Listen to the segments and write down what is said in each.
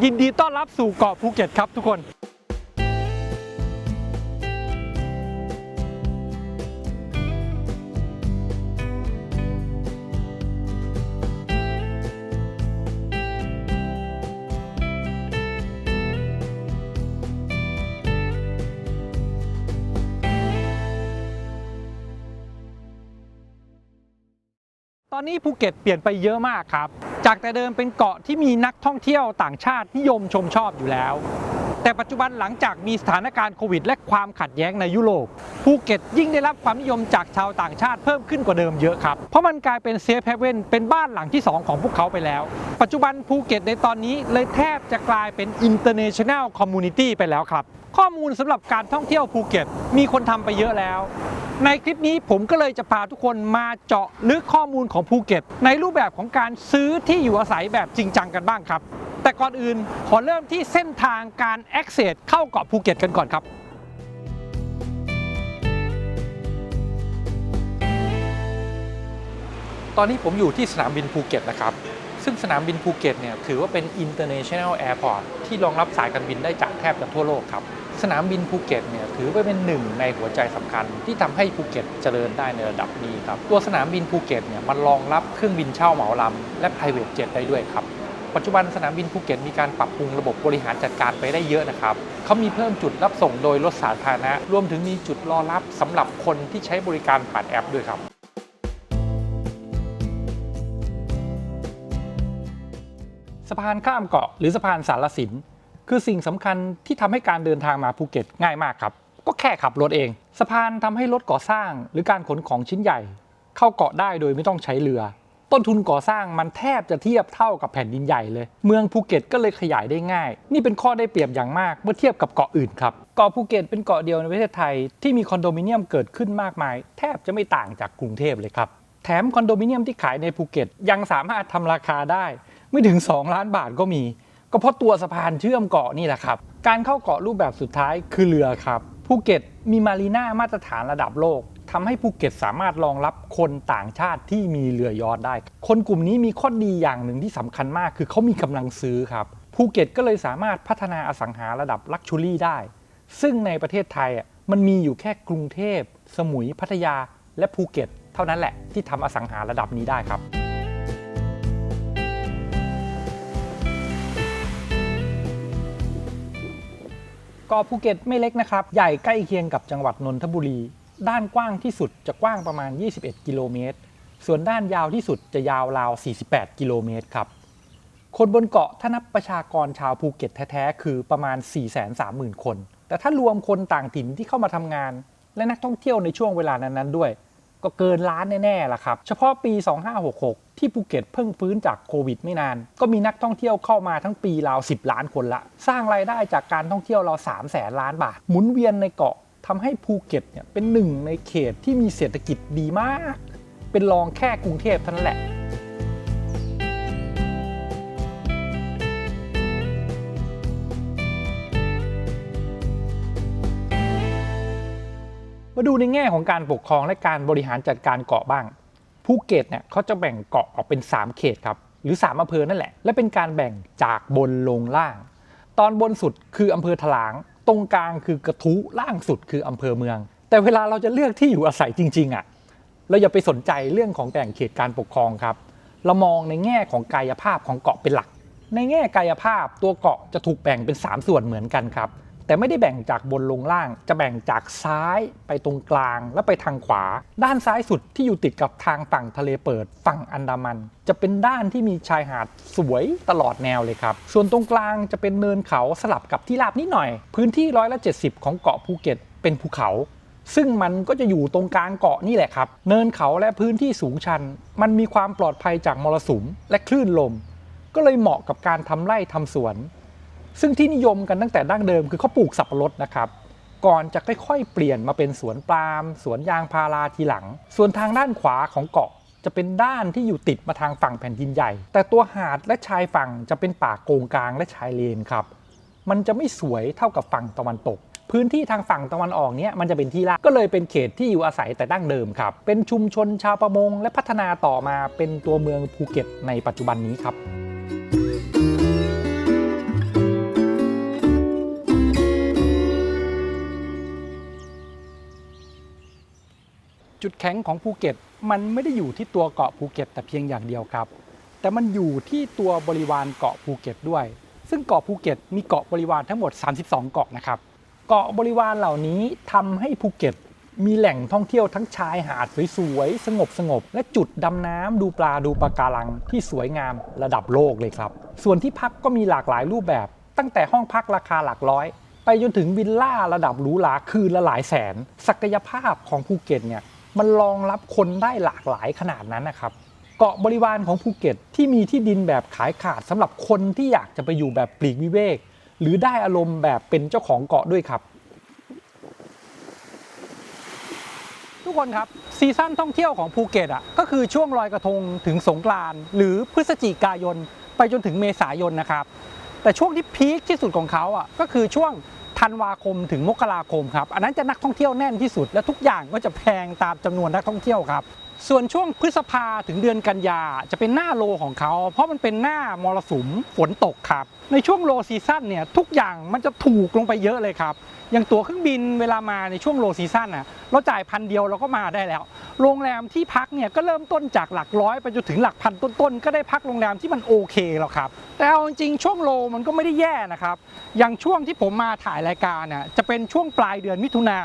ยินดีต้อนรับสู่เกาะภูเก็ตครับทุกคนตอนนี้ภูเก็ตเปลี่ยนไปเยอะมากครับจากแต่เดิมเป็นเกาะที่มีนักท่องเที่ยวต่างชาตินิยมชมชอบอยู่แล้วแต่ปัจจุบันหลังจากมีสถานการณ์โควิดและความขัดแย้งในยุโรปภูเก็ตยิ่งได้รับความนิยมจากชาวต่างชาติเพิ่มขึ้นกว่าเดิมเยอะครับเพราะมันกลายเป็นเซฟเฮเว่นเป็นบ้านหลังที่2ของพวกเขาไปแล้วปัจจุบันภูเก็ตในตอนนี้เลยแทบจะกลายเป็น International Community ไปแล้วครับข้อมูลสำหรับการท่องเที่ยวภูเก็ตมีคนทำไปเยอะแล้วในคลิปนี้ผมก็เลยจะพาทุกคนมาเจาะลึกข้อมูลของภูเก็ตในรูปแบบของการซื้อที่อยู่อาศัยแบบจริงจังกันบ้างครับแต่ก่อนอื่นขอเริ่มที่เส้นทางการ access เข้าเกาะภูเก็ตกันก่อนครับตอนนี้ผมอยู่ที่สนามบินภูเก็ตนะครับซึ่งสนามบินภูเก็ตเนี่ยถือว่าเป็น International Airport ที่รองรับสายการบินได้จากแทบจะทั่วโลกครับสนามบินภูเก็ตเนี่ยถือว่าเป็นหนึ่งในหัวใจสำคัญที่ทำให้ภูเก็ตเจริญได้ในระดับนี้ครับตัวสนามบินภูเก็ตเนี่ยมันรองรับเครื่องบินเช่าเหมาลำและ private jet ได้ด้วยครับปัจจุบันสนามบินภูเก็ตมีการปรับปรุงระบบบริหารจัดการไปได้เยอะนะครับเขามีเพิ่มจุดรับส่งโดยรถสาธารณะรวมถึงมีจุดรอรับสำหรับคนที่ใช้บริการผ่านแอปด้วยครับสะพานข้ามเกาะหรือสะพานสารสินคือสิ่งสำคัญที่ทำให้การเดินทางมาภูเก็ตง่ายมากครับก็แค่ขับรถเองสะพานทำให้รถก่อสร้างหรือการขนของชิ้นใหญ่เข้าเกาะได้โดยไม่ต้องใช้เรือต้นทุนก่อสร้างมันแทบจะเทียบเท่ากับแผ่นดินใหญ่เลยเมืองภูเก็ตก็เลยขยายได้ง่ายนี่เป็นข้อได้เปรียบอย่างมากเมื่อเทียบกับเกาะอื่นครับเกาะภูเก็ตเป็นเกาะเดียวในประเทศไทยที่มีคอนโดมิเนียมเกิดขึ้นมากมายแทบจะไม่ต่างจากกรุงเทพเลยครับแถมคอนโดมิเนียมที่ขายในภูเก็ตยังสามารถทำราคาได้ไม่ถึง2 ล้านบาทก็มีก็เพราะตัวสะพานเชื่อมเกาะนี่แหละครับการเข้าเกาะรูปแบบสุดท้ายคือเรือครับภูเก็ตมีมารีน่ามาตรฐานระดับโลกทำให้ภูเก็ตสามารถรองรับคนต่างชาติที่มีเรือยอชต์ได้คนกลุ่มนี้มีข้อดีอย่างหนึ่งที่สำคัญมากคือเขามีกำลังซื้อครับภูเก็ตก็เลยสามารถพัฒนาอสังหาระดับลักชัวรี่ได้ซึ่งในประเทศไทยมันมีอยู่แค่กรุงเทพสมุยพัทยาและภูเก็ตเท่านั้นแหละที่ทำอสังหาระดับนี้ได้ครับเกาะภูเก็ตไม่เล็กนะครับใหญ่ใกล้เคียงกับจังหวัดนนทบุรีด้านกว้างที่สุดจะกว้างประมาณ21กิโลเมตรส่วนด้านยาวที่สุดจะยาวราว48กิโลเมตรครับคนบนเกาะถ้านับประชากรชาวภูเก็ตแท้ๆคือประมาณ 430,000 คนแต่ถ้ารวมคนต่างถิ่นที่เข้ามาทำงานและนักท่องเที่ยวในช่วงเวลานั้นๆด้วยก็เกินล้านแน่ๆล่ะครับเฉพาะปี2566ที่ภูเก็ตเพิ่งฟื้นจากโควิดไม่นานก็มีนักท่องเที่ยวเข้ามาทั้งปีราว10 ล้านคนละสร้างรายได้จากการท่องเที่ยวราว300,000 ล้านบาทหมุนเวียนในเกาะทำให้ภูเก็ตเนี่ยเป็นหนึ่งในเขตที่มีเศรษฐกิจดีมากเป็นรองแค่กรุงเทพเท่านั้นแหละมาดูในแง่ของการปกครองและการบริหารจัดการเกาะบ้างภูเก็ตเนี่ยเขาจะแบ่งเกาะออกเป็น3เขตครับหรือ3อำเภอนั่นแหละและเป็นการแบ่งจากบนลงล่างตอนบนสุดคืออำเภอถลางตรงกลางคือกระทู้ล่างสุดคืออำเภอเมืองแต่เวลาเราจะเลือกที่อยู่อาศัยจริงๆเราอย่าไปสนใจเรื่องของแบ่งเขตการปกครองครับเรามองในแง่ของกายภาพของเกาะเป็นหลักในแง่กายภาพตัวเกาะจะถูกแบ่งเป็น3ส่วนเหมือนกันครับแต่ไม่ได้แบ่งจากบนลงล่างจะแบ่งจากซ้ายไปตรงกลางและไปทางขวาด้านซ้ายสุดที่อยู่ติดกับทางฝั่งทะเลเปิดฝั่งอันดามันจะเป็นด้านที่มีชายหาดสวยตลอดแนวเลยครับส่วนตรงกลางจะเป็นเนินเขาสลับกับที่ราบนิดหน่อยพื้นที่170ของเกาะภูเก็ตเป็นภูเขาซึ่งมันก็จะอยู่ตรงกลางเกาะนี่แหละครับเนินเขาและพื้นที่สูงชันมันมีความปลอดภัยจากมรสุมและคลื่นลมก็เลยเหมาะกับการทำไร่ทำสวนซึ่งที่นิยมกันตั้งแต่ดั้งเดิมคือเขาปลูกสับปะรดนะครับก่อนจะค่อยๆเปลี่ยนมาเป็นสวนปาล์มสวนยางพาราทีหลังส่วนทางด้านขวาของเกาะจะเป็นด้านที่อยู่ติดมาทางฝั่งแผ่นดินใหญ่แต่ตัวหาดและชายฝั่งจะเป็นป่าโกงกลางและชายเลนครับมันจะไม่สวยเท่ากับฝั่งตะวันตกพื้นที่ทางฝั่งตะวันออกเนี้ยมันจะเป็นที่ราบก็เลยเป็นเขตที่อยู่อาศัยแต่ดั้งเดิมครับเป็นชุมชนชาวประมงและพัฒนาต่อมาเป็นตัวเมืองภูเก็ตในปัจจุบันนี้ครับ จุดแข็งของภูเก็ตมันไม่ได้อยู่ที่ตัวเกาะภูเก็ตแต่เพียงอย่างเดียวครับแต่มันอยู่ที่ตัวบริวารเกาะภูเก็ตด้วยซึ่งเกาะภูเก็ตมีเกาะบริวารทั้งหมด32เกาะนะครับเกาะบริวารเหล่านี้ทำให้ภูเก็ตมีแหล่งท่องเที่ยวทั้งชายหาดสวยๆสงบและจุดดำน้ำดูปลาดูปะการังที่สวยงามระดับโลกเลยครับส่วนที่พักก็มีหลากหลายรูปแบบตั้งแต่ห้องพักราคาหลักร้อยไปจนถึงวิลล่าระดับหรูหราคืนละหลายแสนศักยภาพของภูเก็ตเนี่ยมันรองรับคนได้หลากหลายขนาดนั้นนะครับเกาะบริวารของภูเก็ตที่มีที่ดินแบบขายขาดสำหรับคนที่อยากจะไปอยู่แบบปลีกวิเวกหรือได้อารมณ์แบบเป็นเจ้าของเกาะด้วยครับทุกคนครับซีซั่นท่องเที่ยวของภูเก็ตก็คือช่วงลอยกระทงถึงสงกรานต์หรือพฤศจิกายนไปจนถึงเมษายนนะครับแต่ช่วงที่พีคที่สุดของเขาก็คือช่วงธันวาคมถึงมกราคมครับอันนั้นจะนักท่องเที่ยวแน่นที่สุดและทุกอย่างก็จะแพงตามจำนวนนักท่องเที่ยวครับส่วนช่วงพฤษภาถึงเดือนกันยาจะเป็นหน้าโลของเขาเพราะมันเป็นหน้ามรสุมฝนตกครับในช่วงโลซีซั่นเนี่ยทุกอย่างมันจะถูกลงไปเยอะเลยครับอย่างตั๋วเครื่องบินเวลามาในช่วงโลซีซั่นเราจ่าย1,000เราก็มาได้แล้วโรงแรมที่พักเนี่ยก็เริ่มต้นจากหลักร้อยไปจนถึงหลักพันต้นๆก็ได้พักโรงแรมที่มันโอเคแล้วครับแต่เอาจริงๆช่วงโลมันก็ไม่ได้แย่นะครับอย่างช่วงที่ผมมาถ่ายรายการจะเป็นช่วงปลายเดือนมิถุนา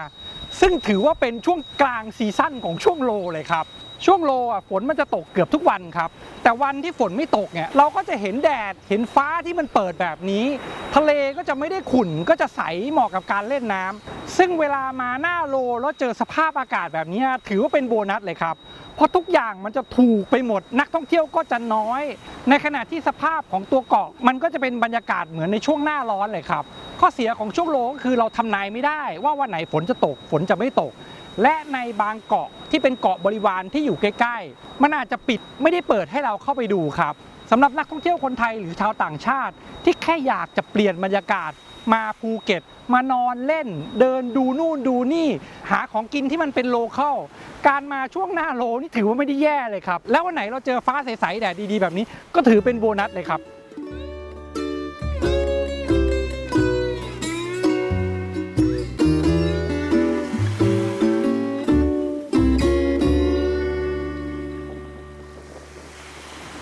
ซึ่งถือว่าเป็นช่วงกลางซีซั่นของช่วงโลเลยครับช่วงโลฝนมันจะตกเกือบทุกวันครับแต่วันที่ฝนไม่ตกเนี่ยเราก็จะเห็นแดดเห็นฟ้าที่มันเปิดแบบนี้ทะเลก็จะไม่ได้ขุ่นก็จะใสเหมาะกับการเล่นน้ำซึ่งเวลามาหน้าโลแล้วเจอสภาพอากาศแบบนี้ถือว่าเป็นโบนัสเลยครับเพราะทุกอย่างมันจะถูกไปหมดนักท่องเที่ยวก็จะน้อยในขณะที่สภาพของตัวเกาะมันก็จะเป็นบรรยากาศเหมือนในช่วงหน้าร้อนเลยครับข้อเสียของช่วงโลก็คือเราทำนายไม่ได้ว่าวันไหนฝนจะตกฝนจะไม่ตกและในบางเกาะที่เป็นเกาะบริวารที่อยู่ใกล้ๆมันอาจจะปิดไม่ได้เปิดให้เราเข้าไปดูครับสำหรับนักท่องเที่ยวคนไทยหรือชาวต่างชาติที่แค่อยากจะเปลี่ยนบรรยากาศมาภูเก็ตมานอนเล่นเดินดูนู่นดูนี่หาของกินที่มันเป็นโลคอลการมาช่วงหน้าโลนี่ถือว่าไม่ได้แย่เลยครับแล้ววันไหนเราเจอฟ้าใสๆแดดดีๆแบบนี้ก็ถือเป็นโบนัสเลยครับ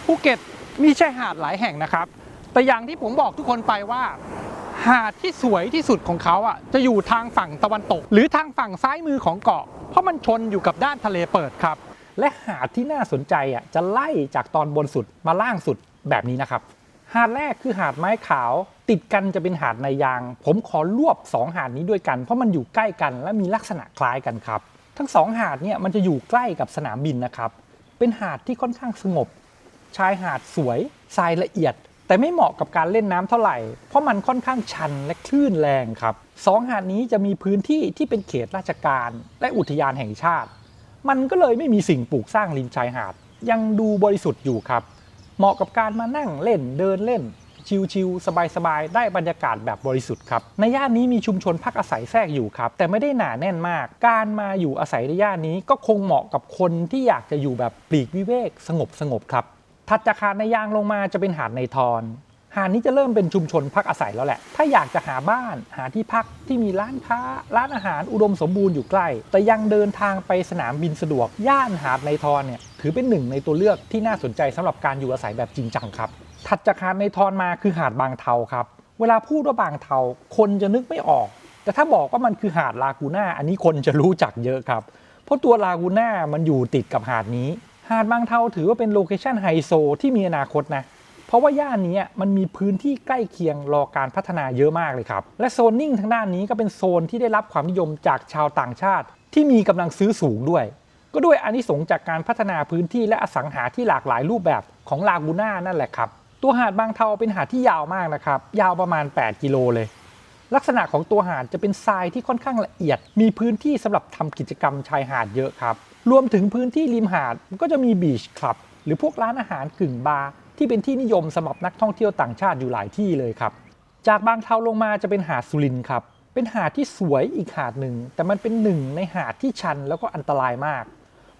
ภูเก็ตมีชายหาดหลายแห่งนะครับแต่อย่างที่ผมบอกทุกคนไปว่าหาดที่สวยที่สุดของเขาจะอยู่ทางฝั่งตะวันตกหรือทางฝั่งซ้ายมือของเกาะเพราะมันชนอยู่กับด้านทะเลเปิดครับและหาดที่น่าสนใจจะไล่จากตอนบนสุดมาล่างสุดแบบนี้นะครับหาดแรกคือหาดไม้ขาวติดกันจะเป็นหาดในยางผมขอรวบ2หาดนี้ด้วยกันเพราะมันอยู่ใกล้กันและมีลักษณะคล้ายกันครับทั้ง2หาดเนี่ยมันจะอยู่ใกล้กับสนามบินนะครับเป็นหาดที่ค่อนข้างสงบชายหาดสวยทรายละเอียดแต่ไม่เหมาะกับการเล่นน้ำเท่าไหร่เพราะมันค่อนข้างชันและคลื่นแรงครับ2หาดนี้จะมีพื้นที่ที่เป็นเขตราชการและอุทยานแห่งชาติมันก็เลยไม่มีสิ่งปลูกสร้างริมชายหาดยังดูบริสุทธิ์อยู่ครับเหมาะกับการมานั่งเล่นเดินเล่นชิลๆสบายๆได้บรรยากาศแบบบริสุทธิ์ครับในย่านนี้มีชุมชนพักอาศัยแทรกอยู่ครับแต่ไม่ได้หนาแน่นมากการมาอยู่อาศัยในย่านนี้ก็คงเหมาะกับคนที่อยากจะอยู่แบบปลีกวิเวกสงบครับถัดจากหาดในยางลงมาจะเป็นหาดในทอนหาดนี้จะเริ่มเป็นชุมชนพักอาศัยแล้วแหละถ้าอยากจะหาบ้านหาที่พักที่มีร้านค้าร้านอาหารอุดมสมบูรณ์อยู่ใกล้แต่ยังเดินทางไปสนามบินสะดวกย่านหาดในทอนเนี่ยถือเป็นหนึ่งในตัวเลือกที่น่าสนใจสำหรับการอยู่อาศัยแบบจริงจังครับถัดจากหาดในทอนมาคือหาดบางเทาครับเวลาพูดว่าบางเทาคนจะนึกไม่ออกแต่ถ้าบอกว่ามันคือหาดลากูน่าอันนี้คนจะรู้จักเยอะครับเพราะตัวลากูน่ามันอยู่ติดกับหาดนี้หาดบางเทาถือว่าเป็นโลเคชั่นไฮโซที่มีอนาคตนะเพราะว่าย่านนี้มันมีพื้นที่ใกล้เคียงรอการพัฒนาเยอะมากเลยครับและโซนนิ่งทางด้านนี้ก็เป็นโซนที่ได้รับความนิยมจากชาวต่างชาติที่มีกำลังซื้อสูงด้วยก็ด้วยอานิสงส์จากการพัฒนาพื้นที่และอสังหาที่หลากหลายรูปแบบของลากูน่านั่นแหละครับตัวหาดบางเทาเป็นหาดที่ยาวมากนะครับยาวประมาณ8กิโลเลยลักษณะของตัวหาดจะเป็นทรายที่ค่อนข้างละเอียดมีพื้นที่สำหรับทำกิจกรรมชายหาดเยอะครับรวมถึงพื้นที่ริมหาดก็จะมีบีชคลับหรือพวกร้านอาหารกึ่งบาร์ที่เป็นที่นิยมสำหรับนักท่องเที่ยวต่างชาติอยู่หลายที่เลยครับจากบางเทาลงมาจะเป็นหาดสุรินทร์ครับเป็นหาดที่สวยอีกหาดหนึ่งแต่มันเป็นหนึ่งในหาดที่ชันแล้วก็อันตรายมาก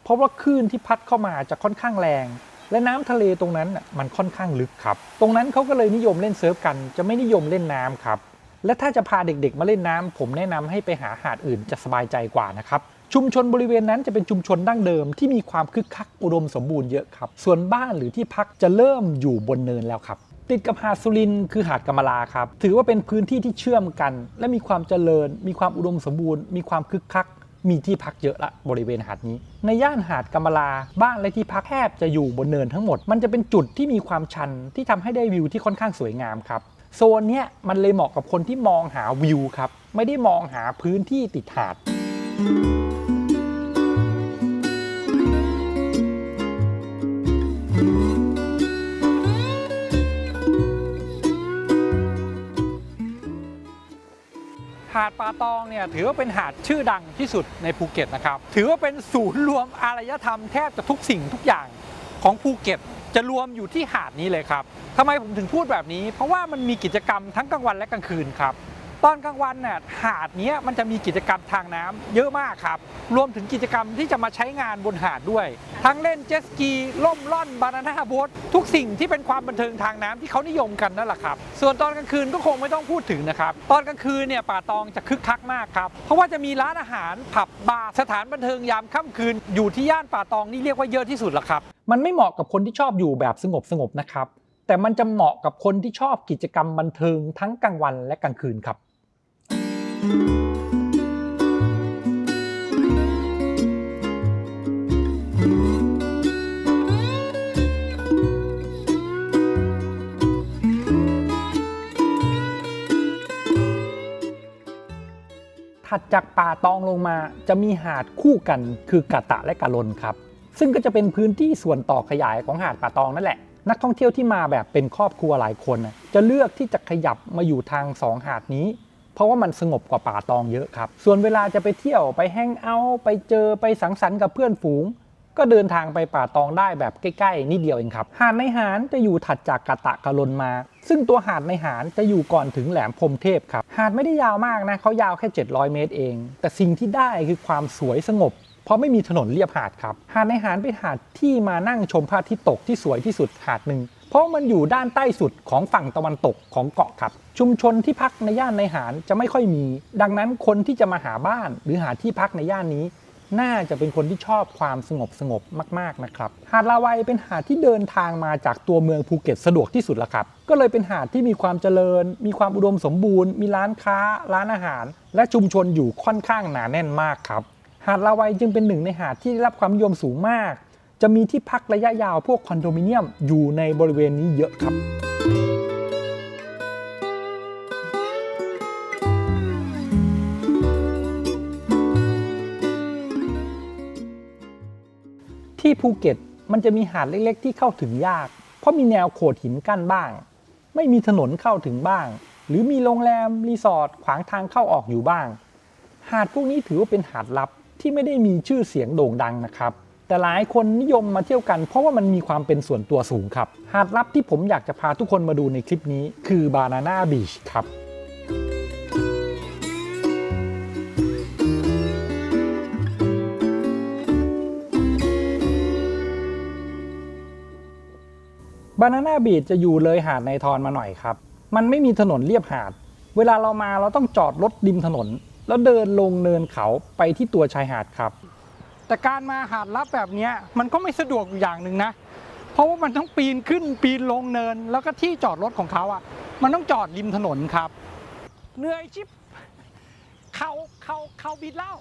เพราะว่าคลื่นที่พัดเข้ามาจะค่อนข้างแรงและน้ำทะเลตรงนั้นมันค่อนข้างลึกครับตรงนั้นเขาก็เลยนิยมเล่นเซิร์ฟกันจะไม่นิยมเล่นน้ำครับและถ้าจะพาเด็กๆมาเล่นน้ำผมแนะนำให้ไปหาหาดอื่นจะสบายใจกว่านะครับ ชุมชนบริเวณนั้นจะเป็นชุมชนดั้งเดิมที่มีความคึกคักอุดมสมบูรณ์เยอะครับส่วนบ้านหรือที่พักจะเริ่มอยู่บนเนินแล้วครับติดกับหาดสุรินทร์คือหาดกำมะลาครับถือว่าเป็นพื้นที่ที่เชื่อมกันและมีความเจริญมีความอุดมสมบูรณ์มีความคึกคักมีที่พักเยอะละบริเวณหาดนี้ในย่านหาดกำมะลาบ้านและที่พักแทบจะอยู่บนเนินทั้งหมดมันจะเป็นจุดที่มีความชันที่ทำให้ได้วิวที่ค่อนข้างสวยงามครับโซนเนี้ยมันเลยเหมาะกับคนที่มองหาวิวครับไม่ได้มองหาพื้นที่ติดหาดหาดป่าตองเนี่ยถือว่าเป็นหาดชื่อดังที่สุดในภูเก็ตนะครับถือว่าเป็นศูนย์รวมอารยธรรมแทบจะทุกสิ่งทุกอย่างของภูเก็ตจะรวมอยู่ที่หาดนี้เลยครับทำไมผมถึงพูดแบบนี้เพราะว่ามันมีกิจกรรมทั้งกลางวันและกลางคืนครับตอนกลางวันเนี่ยหาดนี้มันจะมีกิจกรรมทางน้ำเยอะมากครับรวมถึงกิจกรรมที่จะมาใช้งานบนหาดด้วยทั้งเล่นเจ็ตสกีล่มล่อนบานาน่าโบ๊ททุกสิ่งที่เป็นความบันเทิงทางน้ำที่เขานิยมกันนั่นแหละครับส่วนตอนกลางคืนก็คงไม่ต้องพูดถึงนะครับตอนกลางคืนเนี่ยป่าตองจะคึกคักมากครับเพราะว่าจะมีร้านอาหารผับบาร์สถานบันเทิงยามค่ำคืนอยู่ที่ย่านป่าตองนี่เรียกว่าเยอะที่สุดละครับมันไม่เหมาะกับคนที่ชอบอยู่แบบสงบนะครับแต่มันจะเหมาะกับคนที่ชอบกิจกรรมบันเทิงทั้งกลางวันและกลางคืนครับถัดจากป่าตองลงมาจะมีหาดคู่กันคือกะตะและกะลนครับซึ่งก็จะเป็นพื้นที่ส่วนต่อขยายของหาดป่าตองนั่นแหละนักท่องเที่ยวที่มาแบบเป็นครอบครัวหลายคนจะเลือกที่จะขยับมาอยู่ทาง2หาดนี้เพราะว่ามันสงบกว่าป่าตองเยอะครับส่วนเวลาจะไปเที่ยวไปแฮงเอาท์ไปเจอไปสังสรรค์กับเพื่อนฝูงก็เดินทางไปป่าตองได้แบบใกล้ๆนิดเดียวเองครับหาดในหารจะอยู่ถัดจากกะตะกะลนมาซึ่งตัวหาดในหารจะอยู่ก่อนถึงแหลมพรหมเทพครับหาดไม่ได้ยาวมากนะเขายาวแค่700เมตรเองแต่สิ่งที่ได้คือความสวยสงบเพราะไม่มีถนนเลียบหาดครับหาดในหารเป็นหาดที่มานั่งชมพระอาทิตย์ตกที่สวยที่สุดหาดหนึ่งเพราะมันอยู่ด้านใต้สุดของฝั่งตะวันตกของเกาะครับชุมชนที่พักในย่านในหารจะไม่ค่อยมีดังนั้นคนที่จะมาหาบ้านหรือหาที่พักในย่านนี้น่าจะเป็นคนที่ชอบความสงบมากๆนะครับหาดลาวัยเป็นหาดที่เดินทางมาจากตัวเมืองภูเก็ตสะดวกที่สุดละครับก็เลยเป็นหาดที่มีความเจริญมีความอุดมสมบูรณ์มีร้านค้าร้านอาหารและชุมชนอยู่ค่อนข้างหนาแน่นมากครับหาดลาวัยจึงเป็นหนึ่งในหาดที่ได้รับความนิยมสูงมากจะมีที่พักระยะยาวพวกคอนโดมิเนียมอยู่ในบริเวณนี้เยอะครับที่ภูเก็ตมันจะมีหาดเล็กๆที่เข้าถึงยากเพราะมีแนวโขดหินกั้นบ้างไม่มีถนนเข้าถึงบ้างหรือมีโรงแรมรีสอร์ทขวางทางเข้าออกอยู่บ้างหาดพวกนี้ถือว่าเป็นหาดลับที่ไม่ได้มีชื่อเสียงโด่งดังนะครับแต่หลายคนนิยมมาเที่ยวกันเพราะว่ามันมีความเป็นส่วนตัวสูงครับหาดลับที่ผมอยากจะพาทุกคนมาดูในคลิปนี้คือบานาน่าบีชครับบานาน่าบีชจะอยู่เลยหาดในทอนมาหน่อยครับมันไม่มีถนนเลียบหาดเวลาเรามาเราต้องจอดรถริมถนนแล้วเดินลงเนินเขาไปที่ตัวชายหาดครับแต่การมาหาดลับแบบนี้มันก็ไม่สะดวกอย่างหนึ่งนะเพราะว่ามันต้องปีนขึ้นปีนลงเนินแล้วก็ที่จอดรถของเขามันต้องจอดริมถนนครับเหนื่อยชิบเขาบิดเล่า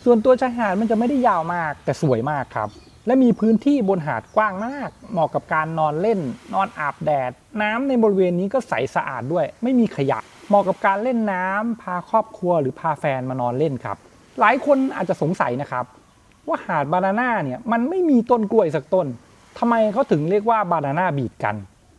ส่วนตัวชายหาดมันจะไม่ได้ยาวมากแต่สวยมากครับและมีพื้นที่บนหาดกว้างมากเหมาะกับการนอนเล่นนอนอาบแดดน้ำในบริเวณนี้ก็ใสสะอาดด้วยไม่มีขยะเหมาะกับการเล่นน้ำพาครอบครัวหรือพาแฟนมานอนเล่นครับหลายคนอาจจะสงสัยนะครับว่าหาดบานาน่าเนี่ยมันไม่มีต้นกล้วยสักต้นทำไมเขาถึงเรียกว่าบานาน่าบีชกัน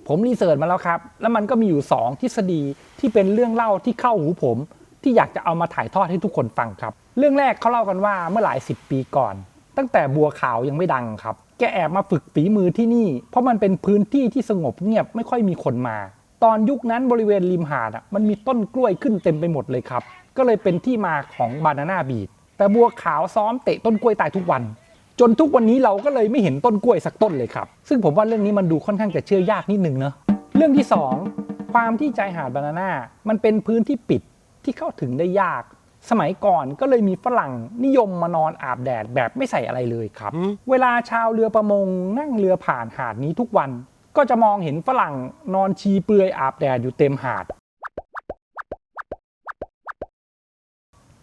ผมรีเสิร์ชมาแล้วครับแล้วมันก็มีอยู่2ทฤษฎีที่เป็นเรื่องเล่าที่เข้าหูผมที่อยากจะเอามาถ่ายทอดให้ทุกคนฟังครับเรื่องแรกเขาเล่ากันว่าเมื่อหลาย10 ปีก่อนตั้งแต่บัวขาวยังไม่ดังครับแกแอบมาฝึกฝีมือที่นี่เพราะมันเป็นพื้นที่ที่สงบเงียบไม่ค่อยมีคนมาตอนยุคนั้นบริเวณริมหาดมันมีต้นกล้วยขึ้นเต็มไปหมดเลยครับก็เลยเป็นที่มาของบานาน่าบีชแต่บัวขาวซ้อมเตะต้นกล้วยตายทุกวันจนทุกวันนี้เราก็เลยไม่เห็นต้นกล้วยสักต้นเลยครับซึ่งผมว่าเรื่องนี้มันดูค่อนข้างจะเชื่อยากนิดนึงเนอะเรื่องที่2ความที่ชายหาดบานาน่ามันเป็นพื้นที่ปิดที่เข้าถึงได้ยาก สมัยก่อนก็เลยมีฝรั่งนิยมมานอนอาบแดดแบบไม่ใส่อะไรเลยครับเวลาชาวเรือประมงนั่งเรือผ่านหาดนี้ทุกวันก็จะมองเห็นฝรั่งนอนชีเปลือยอาบแดดอยู่เต็มหาด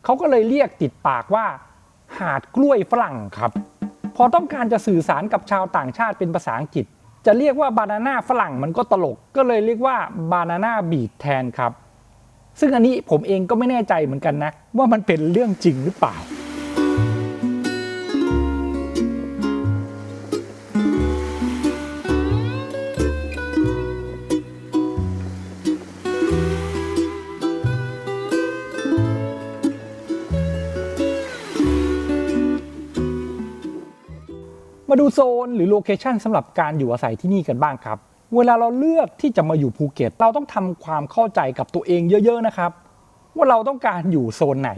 เขาก็เลยเรียกติดปากว่าหาดกล้วยฝรั่งครับพอต้องการจะสื่อสารกับชาวต่างชาติเป็นภาษาอังกฤษจะเรียกว่าบานาน่าฝรั่งมันก็ตลกก็เลยเรียกว่าบานาน่าบีทแทนครับซึ่งอันนี้ผมเองก็ไม่แน่ใจเหมือนกันนะว่ามันเป็นเรื่องจริงหรือเปล่ามาดูโซนหรือโลเคชันสำหรับการอยู่อาศัยที่นี่กันบ้างครับเวลาเราเลือกที่จะมาอยู่ภูเก็ตเราต้องทำความเข้าใจกับตัวเองเยอะๆนะครับว่าเราต้องการอยู่โซนไหน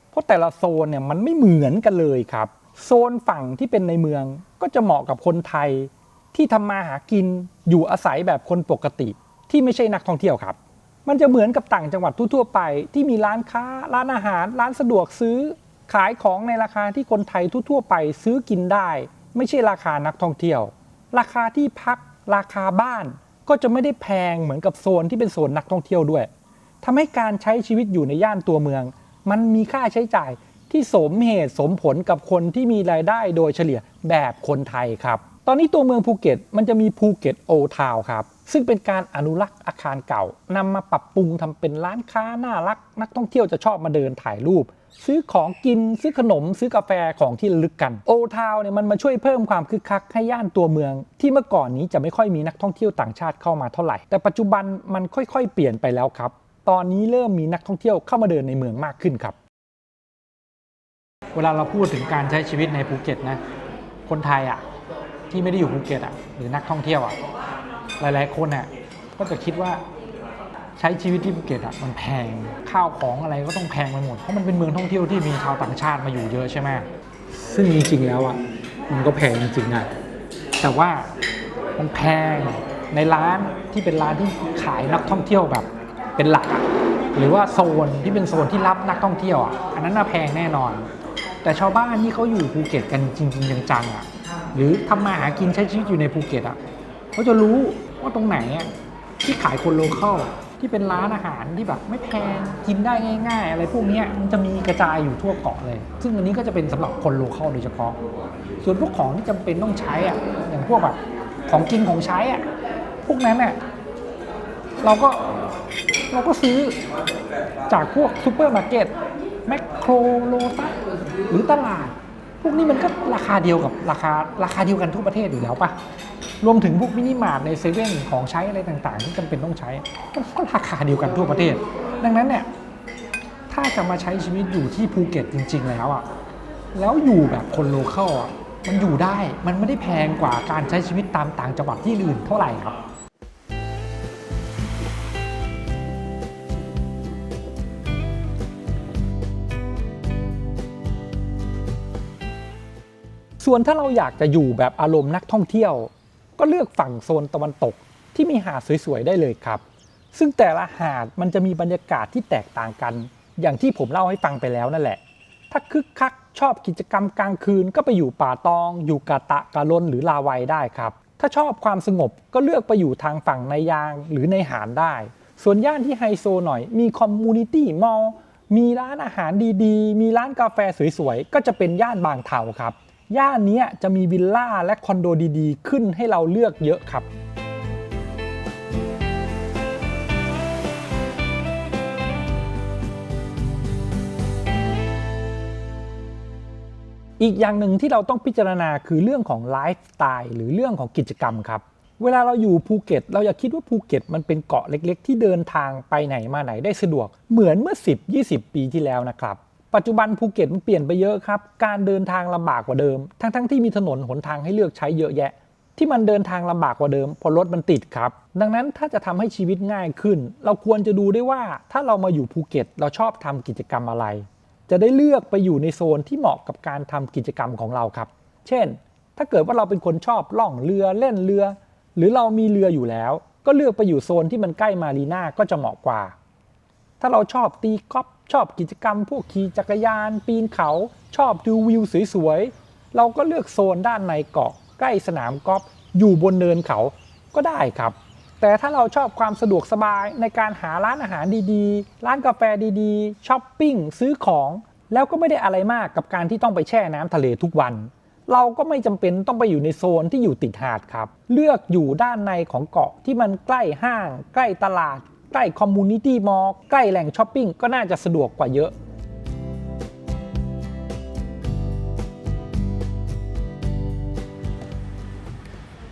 เพราะแต่ละโซนเนี่ยมันไม่เหมือนกันเลยครับโซนฝั่งที่เป็นในเมืองก็จะเหมาะกับคนไทยที่ทำมาหากินอยู่อาศัยแบบคนปกติที่ไม่ใช่นักท่องเที่ยวครับมันจะเหมือนกับต่างจังหวัดทั่วๆไปที่มีร้านค้าร้านอาหารร้านสะดวกซื้อขายของในราคาที่คนไทยทั่วๆไปซื้อกินได้ไม่ใช่ราคานักท่องเที่ยวราคาที่พักราคาบ้านก็จะไม่ได้แพงเหมือนกับโซนที่เป็นโซนนักท่องเที่ยวด้วยทำให้การใช้ชีวิตอยู่ในย่านตัวเมืองมันมีค่าใช้จ่ายที่สมเหตุสมผลกับคนที่มีรายได้โดยเฉลี่ยแบบคนไทยครับตอนนี้ตัวเมืองภูเก็ตมันจะมีภูเก็ตโอทาวน์ครับซึ่งเป็นการอนุรักษ์อาคารเก่านำมาปรับปรุงทำเป็นร้านค้าน่ารักนักท่องเที่ยวจะชอบมาเดินถ่ายรูปซื้อของกินซื้อขนมซื้อกาแฟของที่ระลึกกันโอทาวน์เนี่ยมันมาช่วยเพิ่มความคึกคักให้ย่านตัวเมืองที่เมื่อก่อนนี้จะไม่ค่อยมีนักท่องเที่ยวต่างชาติเข้ามาเท่าไหร่แต่ปัจจุบันมันค่อยๆเปลี่ยนไปแล้วครับตอนนี้เริ่มมีนักท่องเที่ยวเข้ามาเดินในเมืองมากขึ้นครับเวลาเราพูดถึงการใช้ชีวิตในภูเก็ตนะคนไทยอ่ะที่ไม่ได้อยู่ภูเก็ตอ่ะหรือนักท่องเที่ยวอ่ะหลายๆคนอ่ะก็จะคิดว่าใช้ชีวิตที่ภูเก็ตอ่ะมันแพงข้าวของอะไรก็ต้องแพงไปหมดเพราะมันเป็นเมืองท่องเที่ยวที่มีชาวต่างชาติมาอยู่เยอะใช่ไหมซึ่งจริงๆแล้วอ่ะมันก็แพงจริงๆนะแต่ว่ามันแพงในร้านที่เป็นร้านที่ขายนักท่องเที่ยวแบบเป็นหลักหรือว่าโซนที่เป็นโซนที่รับนักท่องเที่ยวอ่ะอันนั้นน่ะแพงแน่นอนแต่ชาวบ้านที่เขาอยู่ภูเก็ตกันจริงๆจังๆอ่ะหรือทำมาหากินใช้ชีวิตอยู่ในภูเก็ตอ่ะเขาจะรู้ว่าตรงไหนอ่ะที่ขายคนโลคอลที่เป็นร้านอาหารที่แบบไม่แพงกินได้ง่ายๆอะไรพวกนี้มันจะมีกระจายอยู่ทั่วเกาะเลยซึ่งอันนี้ก็จะเป็นสำหรับคนโลคอลโดยเฉพาะส่วนพวกของที่จำเป็นต้องใช้อ่ะอย่างพวกแบบของกินของใช้อ่ะพวกนั้นอ่ะเราก็ซื้อจากพวกซูเปอร์มาร์เก็ตแมคโครโลตัสหรือตลาดพวกนี้มันก็ราคาเดียวกับราคาเดียวกันทั่วประเทศอยู่แล้วป่ะรวมถึงพวกมินิมาร์ทในเซเว่นของใช้อะไรต่างๆที่จำเป็นต้องใช้ก็ราคาเดียวกันทั่วประเทศดังนั้นเนี่ยถ้าจะมาใช้ชีวิตอยู่ที่ภูเก็ตจริงๆแล้วอ่ะแล้วอยู่แบบคนโลคอลอ่ะมันอยู่ได้มันไม่ได้แพงกว่าการใช้ชีวิตตามต่างจังหวัดที่อื่นเท่าไหร่ครับส่วนถ้าเราอยากจะอยู่แบบอารมณ์นักท่องเที่ยวก็เลือกฝั่งโซนตะวันตกที่มีหาดสวยๆได้เลยครับซึ่งแต่ละหาดมันจะมีบรรยากาศที่แตกต่างกันอย่างที่ผมเล่าให้ฟังไปแล้วนั่นแหละถ้าคึกคักชอบกิจกรรมกลางคืนก็ไปอยู่ป่าตองอยู่กะตะกะลนหรือลาวัยได้ครับถ้าชอบความสงบก็เลือกไปอยู่ทางฝั่งในยางหรือในหาดได้ส่วนย่านที่ไฮโซหน่อยมีคอมมูนิตี้มอลล์มีร้านอาหารดีๆมีร้านกาแฟสวยๆก็จะเป็นย่านบางเทาครับย่านนี้จะมีวิลล่าและคอนโดดีๆขึ้นให้เราเลือกเยอะครับอีกอย่างหนึ่งที่เราต้องพิจารณาคือเรื่องของไลฟ์สไตล์หรือเรื่องของกิจกรรมครับเวลาเราอยู่ภูเก็ตเราอย่าคิดว่าภูเก็ตมันเป็นเกาะเล็กๆที่เดินทางไปไหนมาไหนได้สะดวกเหมือนเมื่อ 10-20 ปีที่แล้วนะครับปัจจุบันภูเก็ตมันเปลี่ยนไปเยอะครับการเดินทางลำบากกว่าเดิมทั้งที่มีถนนหนทางให้เลือกใช้เยอะแยะที่มันเดินทางลำบากกว่าเดิมเพราะรถมันติดครับดังนั้นถ้าจะทำให้ชีวิตง่ายขึ้นเราควรจะดูด้วยว่าถ้าเรามาอยู่ภูเก็ตเราชอบทำกิจกรรมอะไรจะได้เลือกไปอยู่ในโซนที่เหมาะกับการทำกิจกรรมของเราครับเช่นถ้าเกิดว่าเราเป็นคนชอบล่องเรือเล่นเรือหรือเรามีเรืออยู่แล้วก็เลือกไปอยู่โซนที่มันใกล้มารีน่าก็จะเหมาะกว่าถ้าเราชอบตีกอล์ฟ ชอบกิจกรรมพวกขี่จักรยานปีนเขาชอบดูวิวสวยๆเราก็เลือกโซนด้านในเกาะใกล้สนามกอล์ฟอยู่บนเนินเขาก็ได้ครับแต่ถ้าเราชอบความสะดวกสบายในการหาร้านอาหารดีๆร้านกาแฟดีๆช้อปปิ้งซื้อของแล้วก็ไม่ได้อะไรมากกับการที่ต้องไปแช่น้ำทะเลทุกวันเราก็ไม่จำเป็นต้องไปอยู่ในโซนที่อยู่ติดหาดครับเลือกอยู่ด้านในของเกาะที่มันใกล้ห้างใกล้ตลาดใกล้คอมมูนิตี้มอลล์ใกล้แหล่งช้อปปิ้งก็น่าจะสะดวกกว่าเยอะ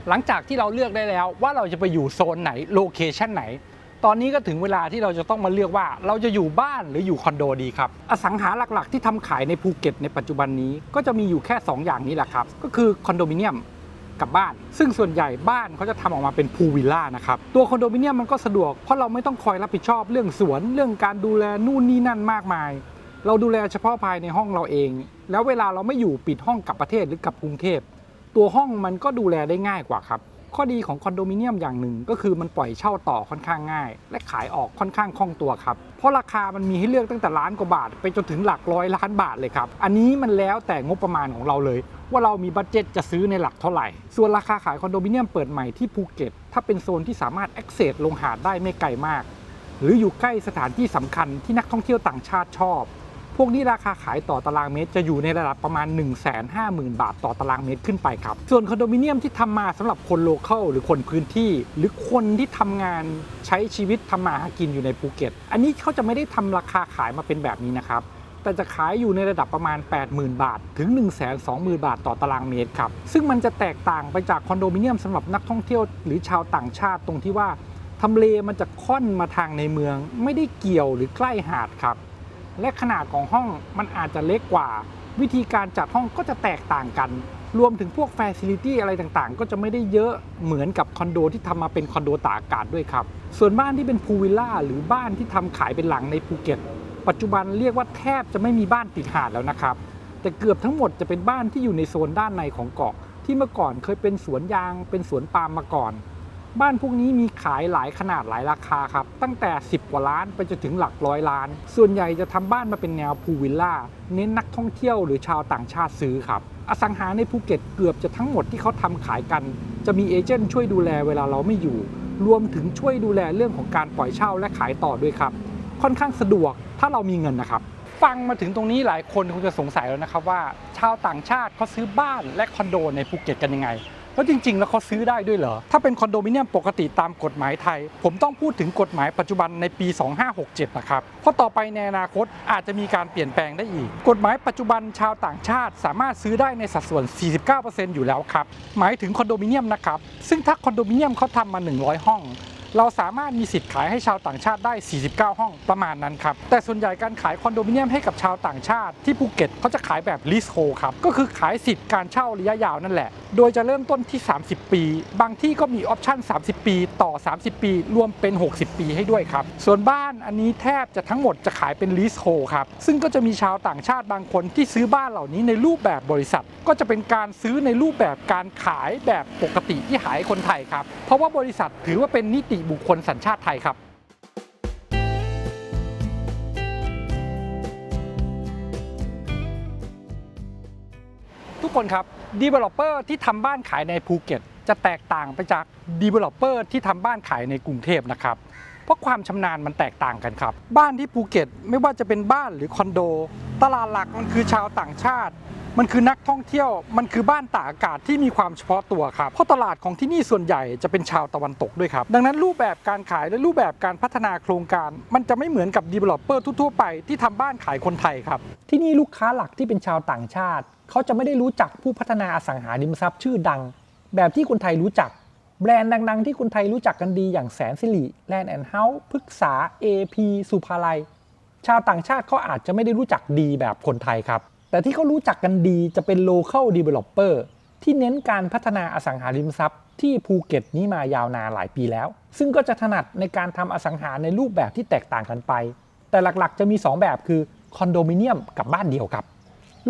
หลังจากที่เราเลือกได้แล้วว่าเราจะไปอยู่โซนไหนโลเคชันไหนตอนนี้ก็ถึงเวลาที่เราจะต้องมาเลือกว่าเราจะอยู่บ้านหรืออยู่คอนโดดีครับอสังหาหลักๆที่ทำขายในภูเก็ตในปัจจุบันนี้ก็จะมีอยู่แค่2อย่างนี้แหละครับก็คือคอนโดมิเนียมกับบ้านซึ่งส่วนใหญ่บ้านเขาจะทำออกมาเป็นพูลวิลล่านะครับตัวคอนโดมิเนียมมันก็สะดวกเพราะเราไม่ต้องคอยรับผิดชอบเรื่องสวนเรื่องการดูแลนู่นนี่นั่นมากมายเราดูแลเฉพาะภายในห้องเราเองแล้วเวลาเราไม่อยู่ปิดห้องกลับประเทศหรือกลับกรุงเทพตัวห้องมันก็ดูแลได้ง่ายกว่าครับข้อดีของคอนโดมิเนียมอย่างหนึ่งก็คือมันปล่อยเช่าต่อค่อนข้างง่ายและขายออกค่อนข้างคล่องตัวครับเพราะราคามันมีให้เลือกตั้งแต่ล้านกว่าบาทไปจนถึงหลักร้อยล้านบาทเลยครับอันนี้มันแล้วแต่งบประมาณของเราเลยว่าเรามีบัดเจ็ตจะซื้อในหลักเท่าไหร่ส่วนราคาขายคอนโดมิเนียมเปิดใหม่ที่ภูเก็ตถ้าเป็นโซนที่สามารถแอคเซสลงหาดได้ไม่ไกลมากหรืออยู่ใกล้สถานที่สำคัญที่นักท่องเที่ยวต่างชาติชอบพวกนี้ราคาขายต่อตารางเมตรจะอยู่ในระดับประมาณ 150,000 บาทต่อตารางเมตรขึ้นไปครับส่วนคอนโดมิเนียมที่ทำมาสำหรับคนโลคอลหรือคนพื้นที่หรือคนที่ทำงานใช้ชีวิตทำมาหากินอยู่ในภูเก็ตอันนี้เขาจะไม่ได้ทำราคาขายมาเป็นแบบนี้นะครับแต่จะขายอยู่ในระดับประมาณ 80,000 บาทถึง 120,000 บาทต่อตารางเมตรครับซึ่งมันจะแตกต่างไปจากคอนโดมิเนียมสำหรับนักท่องเที่ยวหรือชาวต่างชาติตรงที่ว่าทำเลมันจะค่อนมาทางในเมืองไม่ได้เกี่ยวหรือใกล้หาดครับและขนาดของห้องมันอาจจะเล็กกว่าวิธีการจัดห้องก็จะแตกต่างกันรวมถึงพวกแฟซิลิตี้อะไรต่างๆก็จะไม่ได้เยอะเหมือนกับคอนโดที่ทำมาเป็นคอนโดตากอากาศด้วยครับส่วนบ้านที่เป็นพูลวิลล่าหรือบ้านที่ทำขายเป็นหลังในภูเก็ตปัจจุบันเรียกว่าแทบจะไม่มีบ้านติดหาดแล้วนะครับแต่เกือบทั้งหมดจะเป็นบ้านที่อยู่ในโซนด้านในของเกาะที่เมื่อก่อนเคยเป็นสวนยางเป็นสวนปาล์มมาก่อนบ้านพวกนี้มีขายหลายขนาดหลายราคาครับตั้งแต่10 กว่าล้านไปจนถึงหลักร้อยล้านส่วนใหญ่จะทำบ้านมาเป็นแนวพูลวิลล่าเน้นนักท่องเที่ยวหรือชาวต่างชาติซื้อครับอสังหาในภูเก็ตเกือบจะทั้งหมดที่เขาทำขายกันจะมีเอเจนต์ช่วยดูแลเวลาเราไม่อยู่รวมถึงช่วยดูแลเรื่องของการปล่อยเช่าและขายต่อด้วยครับค่อนข้างสะดวกถ้าเรามีเงินนะครับฟังมาถึงตรงนี้หลายคนคงจะสงสัยแล้วนะครับว่าชาวต่างชาติเขาซื้อบ้านและคอนโดในภูเก็ตกันยังไงแล้วจริงๆแล้วเขาซื้อได้ด้วยเหรอถ้าเป็นคอนโดมิเนียมปกติตามกฎหมายไทยผมต้องพูดถึงกฎหมายปัจจุบันในปี 2567 นะครับเพราะต่อไปในอนาคตอาจจะมีการเปลี่ยนแปลงได้อีกกฎหมายปัจจุบันชาวต่างชาติสามารถซื้อได้ในสัดส่วน 49% อยู่แล้วครับหมายถึงคอนโดมิเนียมนะครับซึ่งถ้าคอนโดมิเนียมเขาทำมา100 ห้องเราสามารถมีสิทธิ์ขายให้ชาวต่างชาติได้49 ห้องประมาณนั้นครับแต่ส่วนใหญ่การขายคอนโดมิเนียมให้กับชาวต่างชาติที่ภูเก็ตเขาจะขายแบบลีสโฮครับก็คือขายสิทธิ์การเช่าระยะยาวนั่นแหละโดยจะเริ่มต้นที่30 ปีบางที่ก็มีออปชั่น30 ปีต่อ30 ปีรวมเป็น60 ปีให้ด้วยครับส่วนบ้านอันนี้แทบจะทั้งหมดจะขายเป็นลีสโฮครับซึ่งก็จะมีชาวต่างชาติบางคนที่ซื้อบ้านเหล่านี้ในรูปแบบบริษัทก็จะเป็นการซื้อในรูปแบบการขายแบบปกติที่ขายคนไทยครับเพราะว่าบริษัทถือว่าเป็นนิติบุคคลสัญชาติไทยครับทุกคนครับ Developer ที่ทำบ้านขายในภูเก็ตจะแตกต่างไปจาก Developer ที่ทำบ้านขายในกรุงเทพนะครับเพราะความชำนาญมันแตกต่างกันครับบ้านที่ภูเก็ตไม่ว่าจะเป็นบ้านหรือคอนโดตลาดหลักมันคือชาวต่างชาติมันคือนักท่องเที่ยวมันคือบ้านตากอากาศที่มีความเฉพาะตัวครับเพราะตลาดของที่นี่ส่วนใหญ่จะเป็นชาวตะวันตกด้วยครับดังนั้นรูปแบบการขายและรูปแบบการพัฒนาโครงการมันจะไม่เหมือนกับ Developer ทั่วๆไปที่ทำบ้านขายคนไทยครับที่นี่ลูกค้าหลักที่เป็นชาวต่างชาติเขาจะไม่ได้รู้จักผู้พัฒนาอสังหาริมทรัพย์ชื่อดังแบบที่คนไทยรู้จักแบรนด์ดังๆที่คนไทยรู้จักกันดีอย่างแสนสิริแลนด์แอนด์เฮาส์พฤกษา AP สุภาลัยชาวต่างชาติเขาอาจจะไม่ได้รู้จักดีแบบคนไทยครับแต่ที่เขารู้จักกันดีจะเป็น local developer ที่เน้นการพัฒนาอสังหาริมทรัพย์ที่ภูเก็ตนี้มายาวนานหลายปีแล้วซึ่งก็จะถนัดในการทำอสังหาในรูปแบบที่แตกต่างกันไปแต่หลักๆจะมี2แบบคือคอนโดมิเนียมกับบ้านเดี่ยวครับ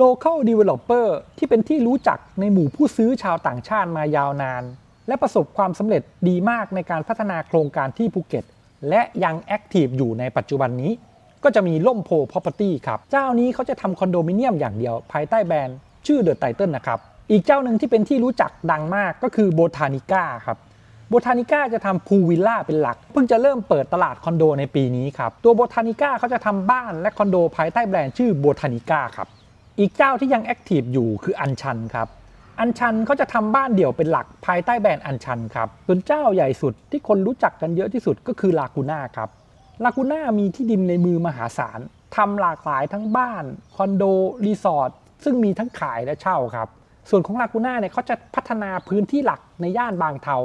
local developer ที่เป็นที่รู้จักในหมู่ผู้ซื้อชาวต่างชาติมายาวนานและประสบความสำเร็จดีมากในการพัฒนาโครงการที่ภูเก็ตและยังแอคทีฟอยู่ในปัจจุบันนี้ ก็จะมีล่มโพ Property ครับเจ้านี้เขาจะทำคอนโดมิเนียมอย่างเดียวภายใต้แบรนด์ชื่อ The Title นะครับอีกเจ้าหนึ่งที่เป็นที่รู้จักดังมากก็คือ Botanica ครับ Botanica จะทำพูลวิลล่าเป็นหลักเพิ่งจะเริ่มเปิดตลาดคอนโดในปีนี้ครับตัว Botanica เขาจะทำบ้านและคอนโดภายใต้แบรนด์ชื่อ Botanica ครับอีกเจ้าที่ยังแอคทีฟอยู่คืออัญชันครับอัญชันเขาจะทำบ้านเดี่ยวเป็นหลักภายใต้แบรนด์อัญชันครับส่วนเจ้าใหญ่สุดที่คนรู้จักกันเยอะที่สุดก็คือลากูน่าครับลากูน่ามีที่ดินในมือมหาศาลทำหลากหลายทั้งบ้านคอนโดรีสอร์ทซึ่งมีทั้งขายและเช่าครับส่วนของลากูน่าเนี่ยเขาจะพัฒนาพื้นที่หลักในย่านบางเทา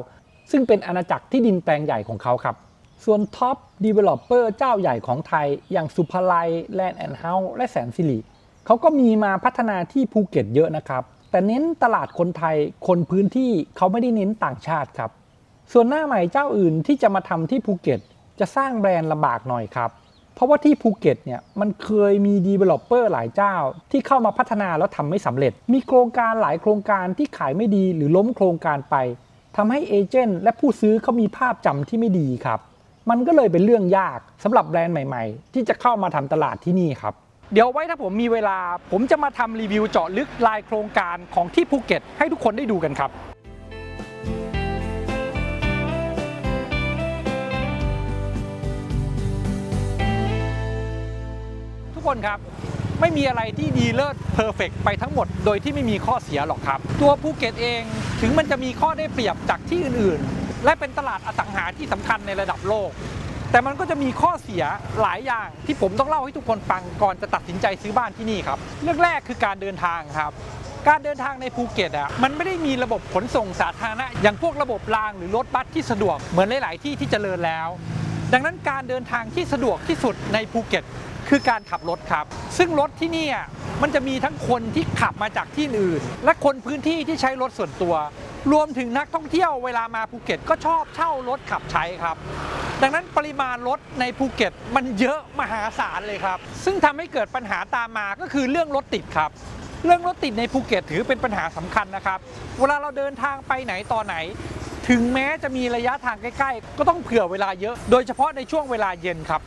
ซึ่งเป็นอาณาจักรที่ดินแปลงใหญ่ของเขาครับส่วนท็อปดีเวลลอปเปอร์เจ้าใหญ่ของไทยอย่างสุภาลัยแลนด์แอนด์เฮาส์และแสนสิริเขาก็มีมาพัฒนาที่ภูเก็ตเยอะนะครับแต่เน้นตลาดคนไทยคนพื้นที่เขาไม่ได้เน้นต่างชาติครับส่วนหน้าใหม่เจ้าอื่นที่จะมาทำที่ภูเก็ตจะสร้างแบรนด์ลำบากหน่อยครับเพราะว่าที่ภูเก็ตเนี่ยมันเคยมี developer หลายเจ้าที่เข้ามาพัฒนาแล้วทำไม่สำเร็จมีโครงการหลายโครงการที่ขายไม่ดีหรือล้มโครงการไปทำให้เอเจนต์และผู้ซื้อเขามีภาพจำที่ไม่ดีครับมันก็เลยเป็นเรื่องยากสำหรับแบรนด์ใหม่ๆที่จะเข้ามาทำตลาดที่นี่ครับเดี๋ยวไว้ถ้าผมมีเวลาผมจะมาทำรีวิวเจาะลึกรายโครงการของที่ภูเก็ตให้ทุกคนได้ดูกันครับทุกคนครับไม่มีอะไรที่ดีเลิศเพอร์เฟกต์ไปทั้งหมดโดยที่ไม่มีข้อเสียหรอกครับตัวภูเก็ตเองถึงมันจะมีข้อได้เปรียบจากที่อื่นๆและเป็นตลาดอสังหาที่สำคัญในระดับโลกแต่มันก็จะมีข้อเสียหลายอย่างที่ผมต้องเล่าให้ทุกคนฟังก่อนจะตัดสินใจซื้อบ้านที่นี่ครับเรื่องแรกคือการเดินทางครับการเดินทางในภูเก็ตมันไม่ได้มีระบบขนส่งสาธารณะอย่างพวกระบบรางหรือรถบัสที่สะดวกเหมือนหลายๆที่ที่เจริญแล้วดังนั้นการเดินทางที่สะดวกที่สุดในภูเก็ตคือการขับรถครับซึ่งรถที่นี่มันจะมีทั้งคนที่ขับมาจากที่อื่นและคนพื้นที่ที่ใช้รถส่วนตัวรวมถึงนักท่องเที่ยวเวลามาภูเก็ตก็ชอบเช่ารถขับใช้ครับดังนั้นปริมาณรถในภูเก็ตมันเยอะมหาศาลเลยครับซึ่งทำให้เกิดปัญหาตามมาก็คือเรื่องรถติดครับเรื่องรถติดในภูเก็ตถือเป็นปัญหาสำคัญนะครับเวลาเราเดินทางไปไหนต่อไหนถึงแม้จะมีระยะทางใกล้ๆก็ต้องเผื่อเวลาเยอะโดยเฉพาะในช่วงเวลาเย็นครับ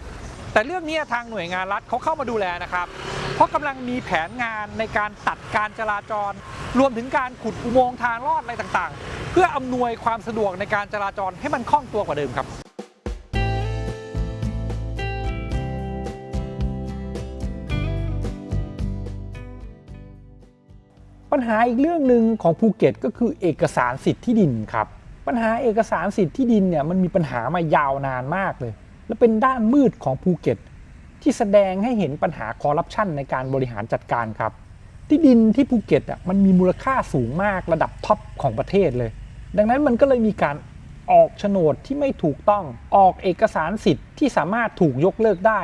แต่เรื่องนี้ทางหน่วยงานรัฐเขาเข้ามาดูแลนะครับเพราะกำลังมีแผนงานในการตัดการจราจรรวมถึงการขุดอุโมงค์ทางลอดอะไรต่างๆเพื่ออำนวยความสะดวกในการจราจรให้มันคล่องตัวกว่าเดิมครับปัญหาอีกเรื่องหนึ่งของภูเก็ตก็คือเอกสารสิทธิ์ที่ดินครับปัญหาเอกสารสิทธิ์ที่ดินเนี่ยมันมีปัญหามายาวนานมากเลยและเป็นด้านมืดของภูเก็ตที่แสดงให้เห็นปัญหาคอร์รัปชันในการบริหารจัดการครับที่ดินที่ภูเก็ตมันมีมูลค่าสูงมากระดับท็อปของประเทศเลยดังนั้นมันก็เลยมีการออกโฉนดที่ไม่ถูกต้องออกเอกสารสิทธิ์ที่สามารถถูกยกเลิกได้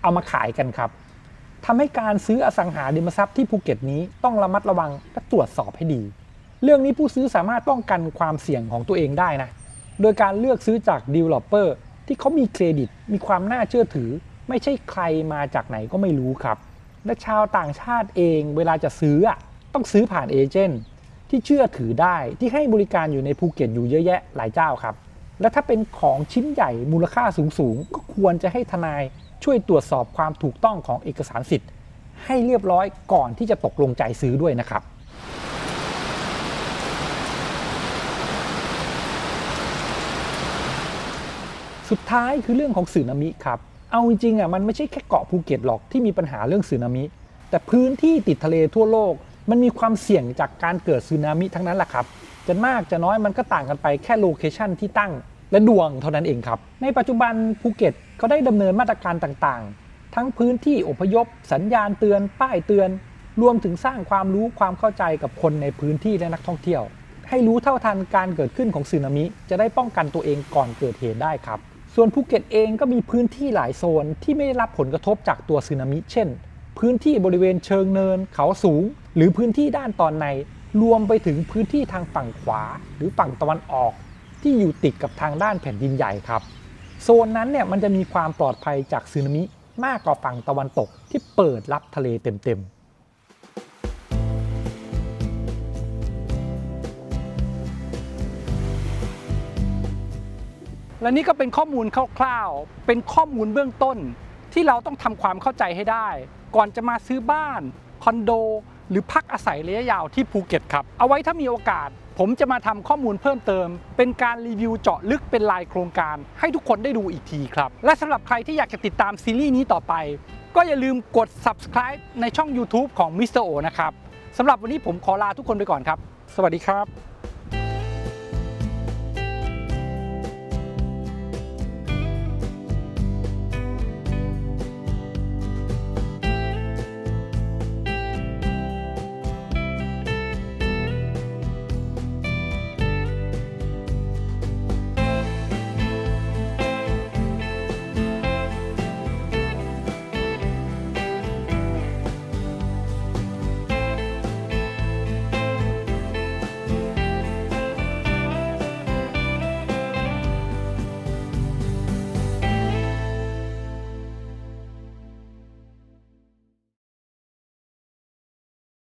เอามาขายกันครับทำให้การซื้ออสังหาริมทรัพย์ที่ภูเก็ตนี้ต้องระมัดระวังและตรวจสอบให้ดีเรื่องนี้ผู้ซื้อสามารถป้องกันความเสี่ยงของตัวเองได้นะโดยการเลือกซื้อจาก developer ที่เขามีเครดิตมีความน่าเชื่อถือไม่ใช่ใครมาจากไหนก็ไม่รู้ครับและชาวต่างชาติเองเวลาจะซื้อต้องซื้อผ่านเอเจนต์ที่เชื่อถือได้ที่ให้บริการอยู่ในภูเก็ตอยู่เยอะแยะหลายเจ้าครับและถ้าเป็นของชิ้นใหญ่มูลค่าสูงก็ควรจะให้ทนายช่วยตรวจสอบความถูกต้องของเอกสารสิทธิ์ให้เรียบร้อยก่อนที่จะตกลงใจซื้อด้วยนะครับสุดท้ายคือเรื่องของสึนามิครับเอาจริงๆมันไม่ใช่แค่เกาะภูเก็ตหรอกที่มีปัญหาเรื่องสึนามิแต่พื้นที่ติดทะเลทั่วโลกมันมีความเสี่ยงจากการเกิดสึนามิทั้งนั้นแหละครับจะมากจะน้อยมันก็ต่างกันไปแค่โลเคชั่นที่ตั้งและดวงเท่านั้นเองครับในปัจจุบันภูเก็ตเขาได้ดำเนินมาตรการต่างๆทั้งพื้นที่อพยพสัญญาณเตือนป้ายเตือนรวมถึงสร้างความรู้ความเข้าใจกับคนในพื้นที่และนักท่องเที่ยวให้รู้เท่าทันการเกิดขึ้นของสึนามิจะได้ป้องกันตัวเองก่อนเกิดเหตุได้ครับส่วนภูเก็ตเองก็มีพื้นที่หลายโซนที่ไม่ได้รับผลกระทบจากตัวสึนามิเช่นพื้นที่บริเวณเชิงเนินเขาสูงหรือพื้นที่ด้านตอนในรวมไปถึงพื้นที่ทางฝั่งขวาหรือฝั่งตะวันออกที่อยู่ติดกับทางด้านแผ่นดินใหญ่ครับโซนนั้นเนี่ยมันจะมีความปลอดภัยจากสึนามิมากกว่าฝั่งตะวันตกที่เปิดรับทะเลเต็มๆและนี่ก็เป็นข้อมูลคร่าวๆเป็นข้อมูลเบื้องต้น ที่เราต้องทำความเข้าใจให้ได้ก่อนจะมาซื้อบ้านคอนโดหรือพักอาศัยระยะยาวที่ภูเก็ตครับเอาไว้ถ้ามีโอกาสผมจะมาทำข้อมูลเพิ่มเติมเป็นการรีวิวเจาะลึกเป็นรายโครงการให้ทุกคนได้ดูอีกทีครับและสำหรับใครที่อยากจะติดตามซีรีส์นี้ต่อไปก็อย่าลืมกด subscribe ในช่อง YouTube ของ Mr. O นะครับสำหรับวันนี้ผมขอลาทุกคนไปก่อนครับสวัสดีครับ